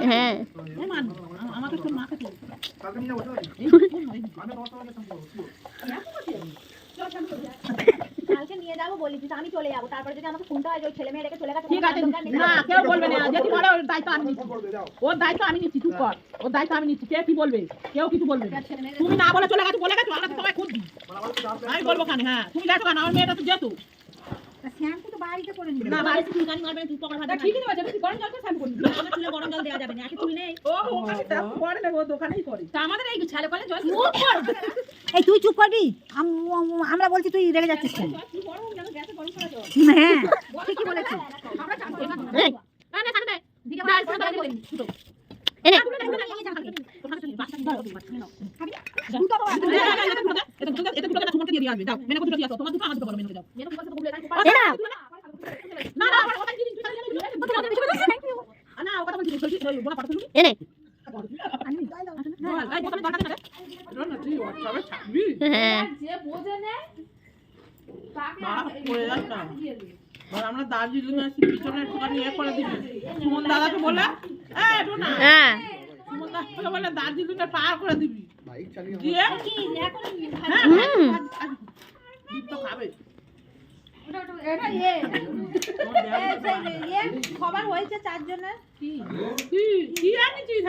হ্যাঁ কালকে নিয়ে যাবো বলেছিস, আমি চলে যাবো, তারপরে যদি আমাকে শুনতে হয় যে ওই ছেলে মেয়ে রেখে চলে গেছে, ঠিক আছে না কেউ বলবে না, যেটি বলে ওর দায়িত্ব আমি নিচ্ছি, ওর দায়িত্ব আমি নিচ্ছি, চুপ কর, ওর দায়িত্ব আমি নিচ্ছি, কে কি বলবে, কেউ কিছু বলবে না। তুমি না বলে চলে গেছো, আমরা তো সবাই খুঁজছি, আমি বলবো কেন? হ্যাঁ তুমি গেছো কেন? আমার মেয়েটা তো যেত শ্যাম্পু তো বাড়িতে করে নিবি না, বাড়িতে চুলকানি মারবে না, তুই পকড় ভাজা ঠিকই আছে, তুই গরম জল করে শ্যাম্পু করবি, আমার চুলে গরম জল দেওয়া যাবে না, একে চুল নেই ও করে না, ও দোকানেই করে। তা আমাদের এই ছেলে কলে জল এই তুই চুপ করবি, আমরা বলছি তুই রেগে যাচ্ছিস কেন? হ্যাঁ ঠিকই বলেছিস। আমরা দার্জিলিং আসি, পিছনে একটুখানি ইয়ে করে দিবি, সুমন দাদাকে বলে সুমন দাদাকে বলে দার্জিলিং এ পার করে দিবি, দিয়ে খাবে খবর হয়েছে 4 জনের। কি আনিছিস?